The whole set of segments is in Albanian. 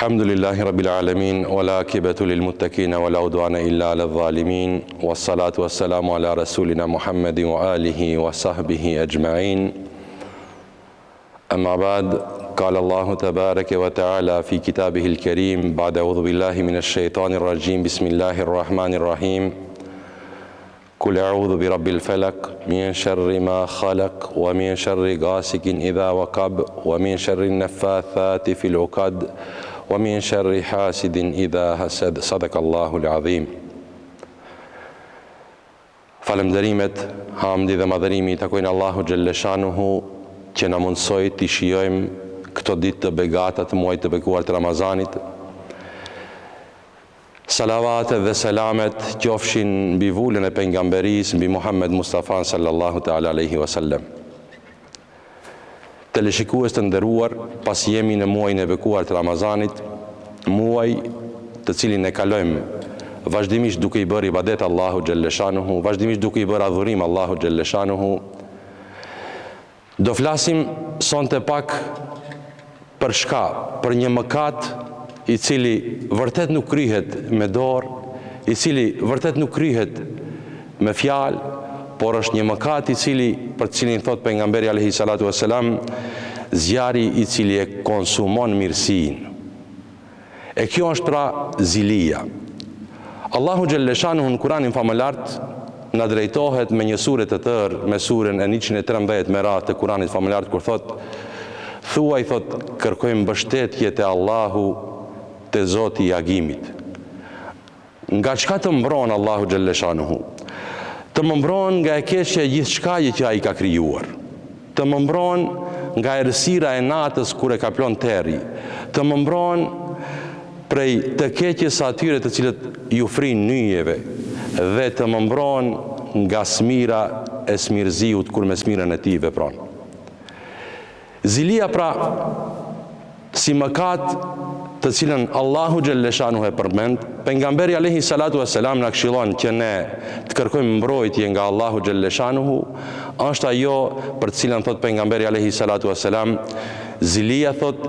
Alhamdulillahi Rabbil Alamin, wala akibatu lil muttaqina wala udwana illa ala dhalimin, wassalatu wassalamu ala rasulina Muhammadin wa alihi wa sahbihi ajma'in. Amma ba'd, qala Allahu tabaraka wa ta'ala fi kitabihi al-karim, ba'da a'udhu billahi minash shaitanir rajim, bismillahir rahmanir rahim. Qul a'udhu bi rabbil falaq, min sharri ma khalaq, wa min sharri ghasikin idha waqab, wa min sharri an-naffathati fil 'uqad, wa min sharri hasidin idha hasad. Sadakallahu al-azim. Falënderimet, hamdi dhe madhërimi i takojnë Allahu Gjelleshanuhu që na mundsoi të shijojmë këto ditë të begata të muajit të bekuar të Ramazanit. Salavatet dhe selamet qofshin mbi vullën e pejgamberisë, mbi Muhammed Mustafa sallallahu ta'ala alaihi wasallam. Teleshikues të nderuar, pas jemi në muajin e bekuar të Ramazanit, muaj të cilin e kalojmë vazhdimisht duke i bërë ibadet Allahu Gjelleshanuhu, vazhdimisht duke i bërë adhurim Allahu Gjelleshanuhu. Do flasim sonte pak për shka, për një mëkat i cili vërtet nuk kryhet me dorë, i cili vërtet nuk kryhet me fjalë, por është një mëkat i cili, për cilin thot pejgamberi alayhi salatu wassalam, zjarri i cili e konsumon mirësinë. E kjo është pra zilia. Allahu Gjelleshanuhu në Kuranin famëlart na drejtohet me një sure të tërë, me surën e 113 me radhë të Kuranit famëlart, kur thot, thuaj, thot, kërkojmë mbështetje te Allahu, te Zoti i agimit. Nga çka të mbron Allahu Gjelleshanuhu? Të më mbron nga e keqja e gjithçka që ai ka krijuar. Të më mbron nga errësira e natës kur e ka plon terri. Të më mbron prej të keqjes atyre të cilët ju frin nyjeve, dhe të më mbron nga smira e smirëziut kur me smirën e tij vepron. Zilia pra, si mëkat të cilën Allahu Gjelleshanuhu e përmend, pejgamberi alayhi salatu wassalam na këshillon që ne të kërkojmë mbrojtje nga Allahu Gjelleshanuhu, është ajo për të cilën thot pejgamberi alayhi salatu wassalam, zilia thot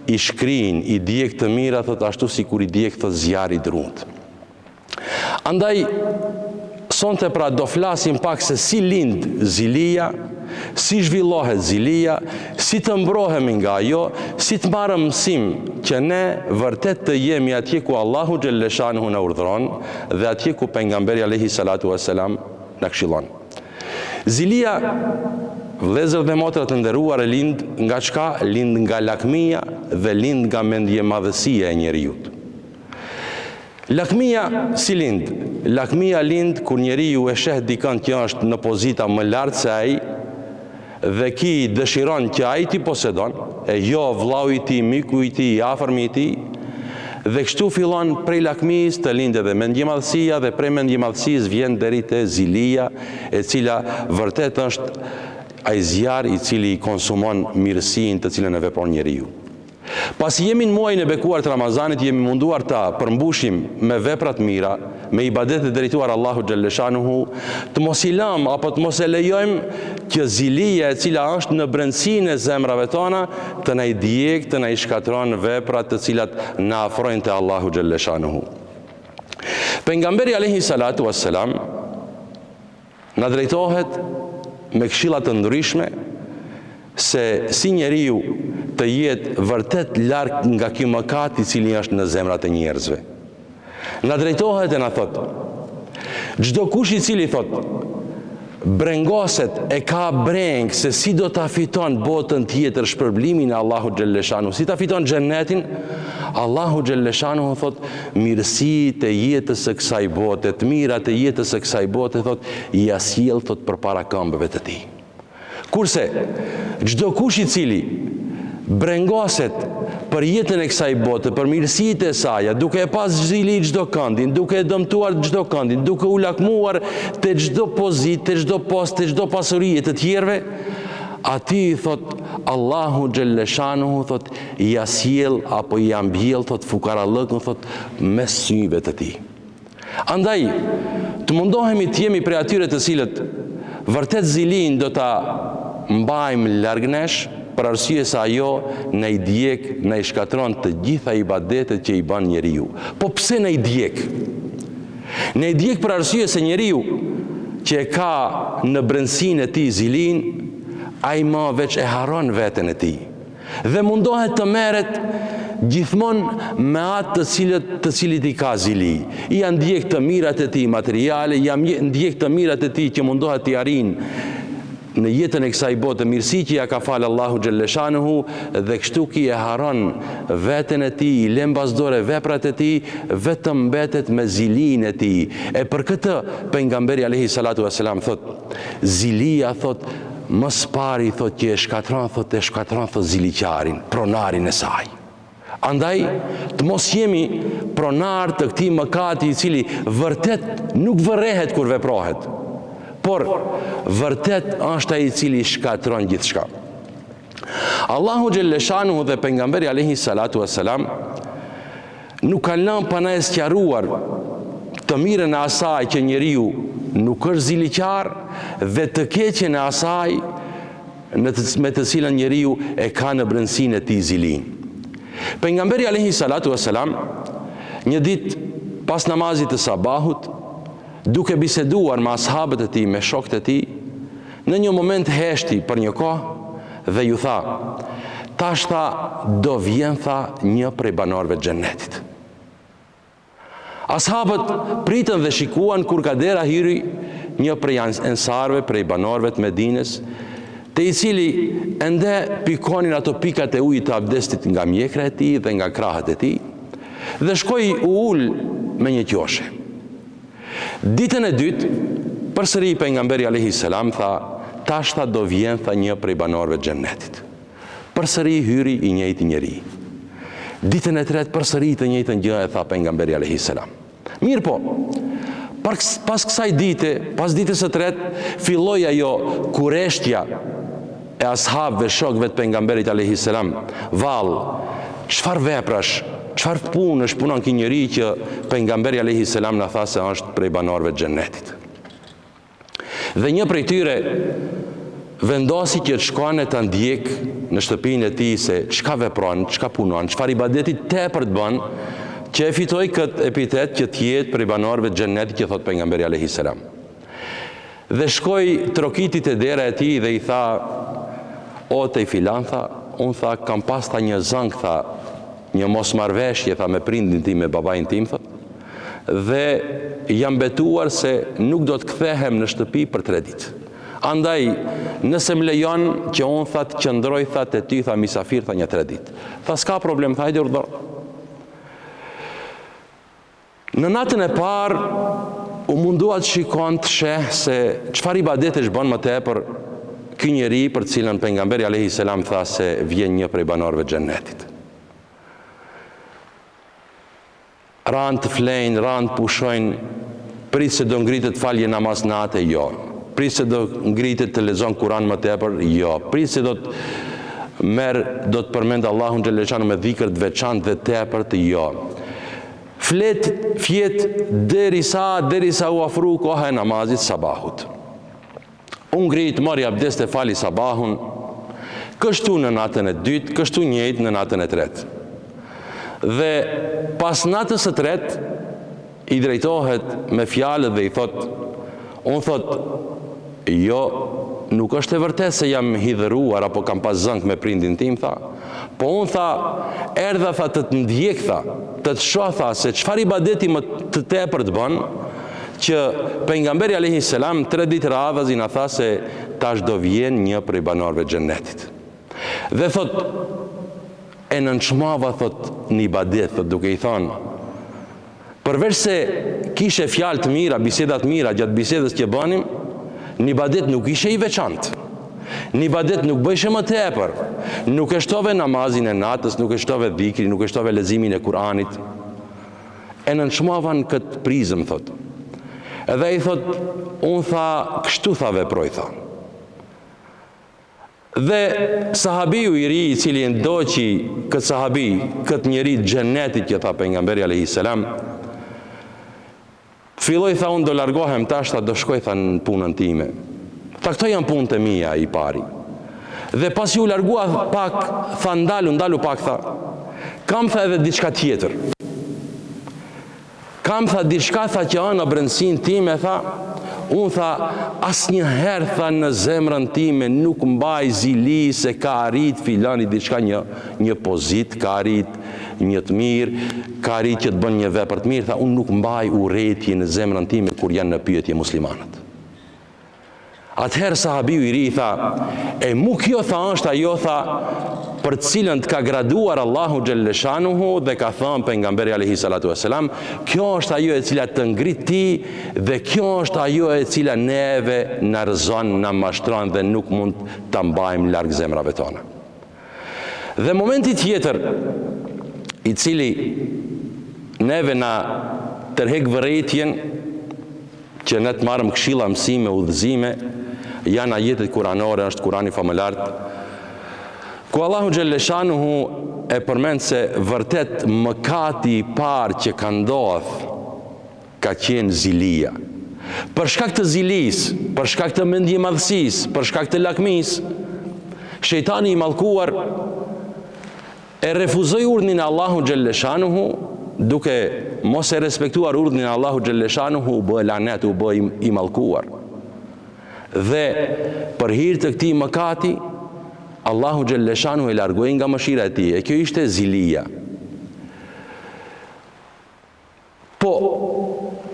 i shkrin, i djeg të mira, thot ashtu sikur i djeg thot zjarri drunt. Andaj sonte pra do flasim pak se si lind zilia, si zhvillohet zilia, si të mbrohemi nga ajo, si të marrëm mësim që ne vërtet të jemi atje ku Allahu Gjelleshanuhu na urdhëron dhe atje ku pejgamberi alayhi salatu wassalam na këshillon. Zilia, vëllezër dhe motra të nderuar, e lind nga çka? Lind nga lakmia dhe lind nga mendjemadhësia e njeriut. Lakmia si lind? Lakmia lind kur njeriu e sheh dikën që është në pozita më lartë se ai dhe ki dëshiron që ai ti posedon, e jo vllau i tij, miku i tij, afërmi i tij, dhe kështu fillon prej lakmisë të lindë dhe mendjemadhësia, dhe prej mendjemadhësisë vjen deri te zilia, e cila vërtet është ai zjarr i cili konsumon mirësinë të cilën e vepron njeriu. Pasi jemi në muajin e bekuar të Ramazanit, jemi munduar ta përmbushim me veprat mira, me ibadet e drejtuar Allahu Gjelleshanuhu, të mos i lëm apo të mos e lejojmë që zilia e cila është në brendësinë e zemrave tona të na i djeg, të na i shkatron veprat të cilat na afrojnë te Allahu Gjelleshanuhu. Pejgamberi alayhi salatu wassalam na drejtohet me këshilla të ndryshme se si njeriu të jetë vërtet larg nga ky mëkat i cili është në zemrat e njerëzve. Na drejtohet e na thot, çdo kush i cili thot brengoset e ka breng se si do ta fiton botën tjetër, shpërblimin e Allahu Gjelleshanuhu, si ta fiton xhenetin, Allahu Gjelleshanuhu thot mirësitë e jetës së kësaj bote, të mirat e jetës së kësaj bote, thot i sjell thot përpara këmbëve të tij. Kurse çdo kush i cili brengoset për jetën e kësaj bote, për mirësitë e saj, duke e pas zili çdo këndin, duke e dëmtuar çdo këndin, duke u lakmuar te çdo pozitë, te çdo post, te çdo pasuri të tjerëve, atij thot Allahu Gjelleshanuhu thot i sjell apo i mbjell thot fukarallëkun thot mes syve të tij. Andaj të mundohemi të jemi prej atyre të cilët vërtet zilin do ta mbajmë larg nesh, për arsye se ajo në i djek, në i shkatron të gjitha ibadetet që i ban njeriu. Po pse në i djek? Në i djek për arsye se njeriu që e ka në brendësinë e tij zilin, ai më veç e haron veten e tij dhe mundohet të merret gjithmonë me atë të cilit i ka zili. I janë ndjek të mirat e tij materiale, janë ndjek të mirat e tij që mundohet t'i arrijë në jetën e kësaj bote mirësi që ja ka falë Allahu Gjelleshanuhu, dhe kështu ki e haron veten e tij, i lën bazdore veprat e tij, vetëm mbetet me zilin e tij. E për këtë pejgamberi alayhi salatu vesselam thot, zilia thot mos pari thot që e shkatron thot ziliqarin, pronarin e saj. Andaj të mos jemi pronar të këtij mëkati i cili vërtet nuk vërrehet kur veprohet, por vërtet është ai i cili shkatron gjithçka. Allahu Gjelleshanuhu dhe pejgamberi alayhi salatu vesselam nuk kanë lënë pa na sqaruar të mirën e asaj që njeriu nuk është ziliqar dhe të keqen e asaj me të cilën njeriu e ka në brendësinë e tij zilin. Pejgamberi alayhi salatu vesselam një ditë pas namazit të sabahut, duke biseduar me ashabët e tij, me shokët e tij, në një moment heshti për një kohë dhe ju tha, tash tha do vjen tha një prej banorëve të xhennetit. Ashabët pritën dhe shikuan kur ka dera hyri një prej ensarëve, prej banorëve të Medinës, te i cili ende pikonin ato pikat e ujit të abdestit nga mjekra e tij dhe nga krahët e tij, dhe shkoi u ul me një qoshe. Ditën e dytë, përsëri pejgamberi alayhi salam tha, tash tha do vjen tha një prej banorëve të xhennetit. Përsëri hyri i njëjti njeri. Ditën e tretë përsëri të njëjtën gjë e tha pejgamberi alayhi salam. Mirë po, pas kësaj dite, pas ditës së tretë, filloi ajo kureshtja e ashabëve, shokëve të pejgamberit alayhi salam. Vallë, çfarë veprash? Çfarë punësh punon ky njeri që pejgamberi alayhi salam na tha se është prej banorëve të xhennetit. Dhe një prej tyre vendosi që të shkojnë të ndjek në shtëpinë e tij se çka vepron, çka punon, çfarë ibadeti tepër të bën, që e fitoi këtë epitet që të jetë prej banorëve të xhennetit që thot pejgamberi alayhi salam. Dhe shkoi trokiti te dera e tij dhe i tha, o te filan tha, unë tha kam pas tha një zënk tha, një mosmarrveshje tha me prindin tim, me babain tim thot, dhe jam betuar se nuk do të kthehem në shtëpi për 3 ditë. Andaj, nëse më lejon që unë tha të qëndroj tha te ty tha misafir tha një 3 ditë. Tha s'ka problem, tha hajde urdhër. Në natën e parë u mundua të shikon të sheh se çfarë ibadetesh bën më tepër ky njeri për cilën pejgamberi alayhi salam tha se vjen një prej banorëve të xhennetit. Ranë të flejnë, ranë të pushojnë, pritë se do ngritet falje namaz nate, jo. Pritë se do ngritet të lexon Kur'an më tepër, jo. Pritë se do të përmend Allahun Gjelleshanu me dhikër të veçantë dhe tepërt, jo. Fjet derisa u afru koha e namazit sabahut. Unë ngrit, mori abdest e fali sabahun, kështu në natën e dytë, kështu njëjtë në natën e tretë. Dhe pas natës së tretë i drejtohet me fjalët dhe i thot, unë thot, jo, nuk është e vërtet se jam hidhëruar apo kam pas zënk me prindin tim, tha, po unë tha, erdha tha të të ndjek tha, të të shoh tha se çfarë ibadeti më të tepër të bën, që pejgamberi alayhi salam 3 ditë radhës i na tha se tash do vjen një prej banorëve të xhennetit. Dhe thot, e nënçmava thot në ibadet, thot duke i thonë, përveç se kishe fjalë të mira, bisedat mira gjatë bisedës që bënim, në ibadet nuk ishe i veçantë. Në ibadet nuk bëjshe më tepër, nuk e shtove namazin e natës, nuk e shtove dhikri, nuk e shtove leximin e Kur'anit. E nënçmava në këtë prizëm, thot. Edhe i thot, unë tha, kështu tha veproj, tha. Dhe sahabiu i ri i cili ndoqi këtë sahabi, këtë njeri të xhennetit që tha pejgamberi alayhi salam, filloi tha unë do largohem tash, tha do shkoj tha në punën time. Tha këto janë punët e mia i pari. Dhe pasi u largua pak, tha ndalu pak, tha, kam tha edhe diçka tjetër. Kam tha diçka, tha, që anë në brendësin time, tha, unë tha, asnjëherë, tha, në zemrën time nuk mbaj zili se ka arrit filani diçka një pozit, ka arrit një të mirë, ka arrit që të bën një vepër të mirë, tha, unë nuk mbaj urrëtie në zemrën time kur janë në pyetje muslimanët. Atëherë sahabiu i ri tha, e mu kjo, tha, është ajo, tha, për cilën të ka graduar Allahu Gjelleshanuhu dhe ka thënë pejgamberi alayhi salatu vesselam, kjo është ajo e cila të ngrit ti dhe kjo është ajo e cila neve na rrezon, na mashtron dhe nuk mund ta mbajmë larg zemrave tona. Dhe momenti tjetër i cili neve na tërheq vërejtjen që ne të marrëm këshilla, mësime, udhëzime, janë ajetet kuranore, është Kurani famëlart, ku Allahu Gjelleshanuhu e përmend se vërtet mëkati i parë që ka ndodhur ka qenë zilia. Për shkak të zilis, për shkak të mendjemadhësisë, për shkak të lakmisë, shejtani i mallkuar e refuzoi urdhnin e Allahu Gjelleshanuhu, duke mos e respektuar urdhnin e Allahu Gjelleshanuhu, u bë lanet, u bë i mallkuar. Dhe për hir të këtij mëkati, Allahu Gjelleshanuhu e largoi nga mëshira e tij. E kjo ishte zilia. Po,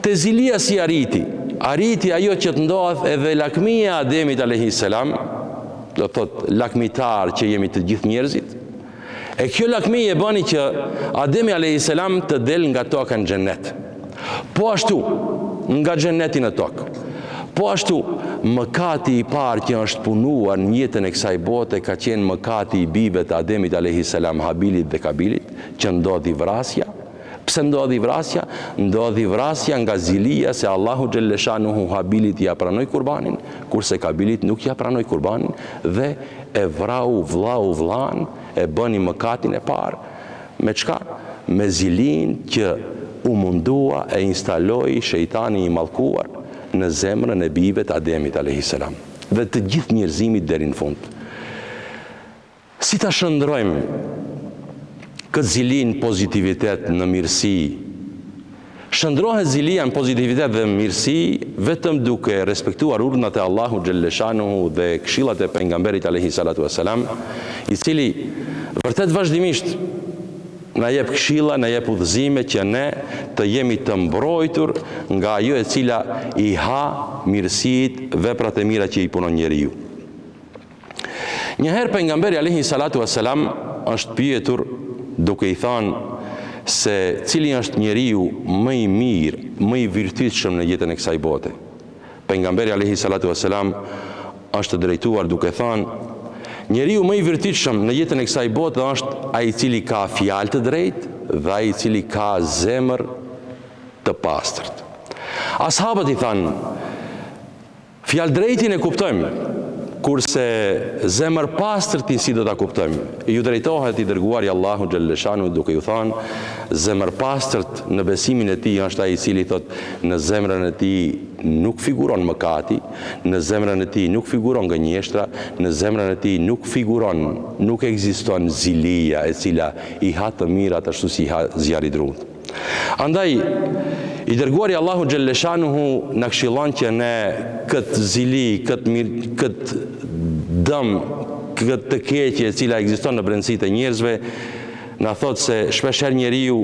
te zilia si arriti ajo që të ndodh edhe lakmia e Ademit alayhis salam, do thot lakmitar që jemi të gjithë njerëzit. E kjo lakmi e bëni që Ademi alayhis salam të del nga toka në xhennet. Po ashtu, nga xhenneti në tokë. Po ashtu, mëkati i parë që është punuar në jetën e kësaj bote ka qenë mëkati i bijve të Ademit alayhis salam, Habilit dhe Kabilit, që ndodhi vrasja. Pse ndodhi vrasja? Ndodhi vrasja nga zilia se Allahu Gjelleshanuhu Habilit ja pranoi kurbanin, kurse Kabilit nuk ja pranoi kurbanin dhe e vrau vllau vllan, e bëni mëkatin e parë. Me çka? Me zilin që u mundua e instaloi shejtani i mallkuar në zemrën e bijve të Ademit alayhis salam dhe të gjithë njerëzimit deri në fund. Si ta shndrojmë këtë zilin pozitivitet në mirësi? Shndrohet zilia në pozitivitet dhe mirësi vetëm duke respektuar urdhnat e Allahu Gjelleshanuhu dhe këshillat e pejgamberit alayhi salatu vesselam, i cili vërtet vazhdimisht na jep këshilla, na jep udhëzime që ne të jemi të mbrojtur nga ajo e cila i ha mirësitë, veprat e mira që i punon njeriu. Njëherë pejgamberi alayhi salatu vesselam është pyetur duke i thënë se cili është njeriu më i mirë, më i virtytshëm në jetën e kësaj bote. Pejgamberi alayhi salatu vesselam është drejtuar duke thënë, njeriu më i virtytshëm në jetën e kësaj bote është ai i cili ka fjalë të drejtë dhe ai i cili ka zemër të pastërt. Ashabët i thanë, fjalë drejtin e kuptojmë, kurse zemër pastërti si do ta kuptojmë? Ju drejtohet i dërguari Allahu Gjelleshanuhu duke ju thënë, zemër pastërt në besimin e tij është ai i cili thotë, në zemrën e tij nuk figuron mëkati, në zemrën e tij nuk figuron gënjeshtra, në zemrën e tij nuk figuron, nuk ekziston zilia e cila i ha të mirat ashtu si ha zjarri i drutë. Andaj, i dërguari Allahu Gjelleshanuhu na këshillon që ne këtë zili, këtë dëm, këtë të keqje e cila ekziston në brendësitë e njerëzve, na thot se shpeshherë njeriu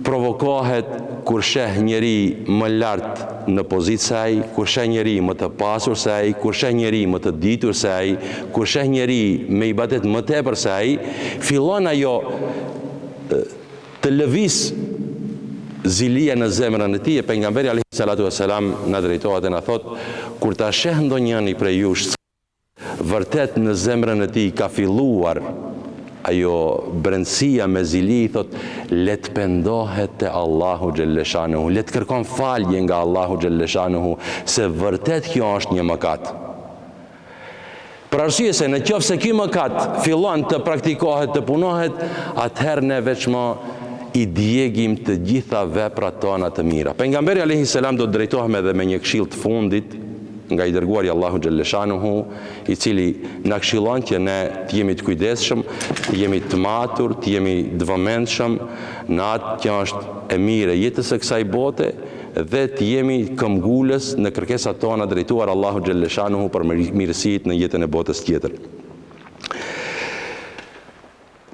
provokohet kur sheh njeri më lart në pozitë se ai, kur sheh njeri më të pasur se ai, kur sheh njeri më të ditur se ai, kur sheh njeri me ibadet më tepër se ai, fillon ajo të lëviz zilia në zemrën e tij. E pejgamberi alayhi salatu vesselam na drejtohet e na thot, kur ta sheh ndonjëri prej jush vërtet në zemrën e tij ka filluar ajo brendësia me zili, thot, let pendohet te Allahu Gjelleshanuhu, let kërkon falje nga Allahu Gjelleshanuhu, se vërtet kjo është një mëkat. Për arsye se në qoftë se ky mëkat fillon të praktikohet, të punohet, atëherë ne veçmë i djegim të gjitha veprat tona të mira. Pejgamberi alayhis salam do të drejtohem edhe me një këshill të fundit nga i dërguari Allahu Gjellëshanuhu, i cili na këshillon që ne të jemi të kujdesshëm, të jemi të matur, të jemi të vëmendshëm në atë që është e mirë jetës së kësaj bote dhe të jemi këmbgulës në kërkesat tona drejtuar Allahu Gjellëshanuhu për mirësitë në jetën e botës tjetër.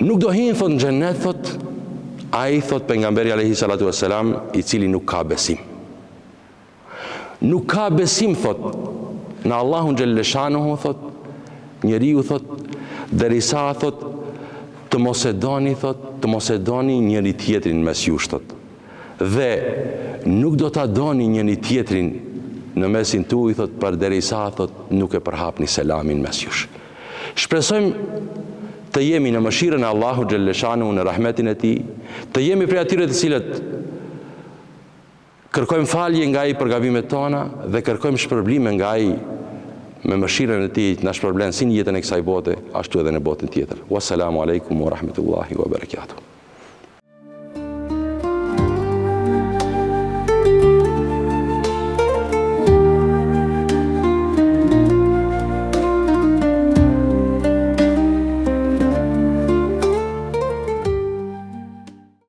Nuk do hinë, thot, në xhennet, thot, ai, thot pejgamberi alayhi salatu wassalam, i cili nuk ka besim. Nuk ka besim, thot, në Allahun Gjellëshanuhu, thot, njeriu, thot, derisa, thot, të mos e doni njëri tjetrin mes jush, thot. Dhe nuk do ta doni njëri tjetrin në mesin tuaj, thot, për derisa, thot, nuk e përhapni selamin mes jush. Shpresojmë të jemi në mëshirën e Allahu Gjellëshanuhu, në rahmetin e tij, të jemi prej atyre të cilët kërkojmë falje nga ai për gabimet tona dhe kërkojmë shpërblime nga ai me mëshirën e tij të na shpërblen si në jetën e kësaj bote, ashtu edhe në botën tjetër. Wassalamu alaikum wa rahmatullahi wa barakatuh.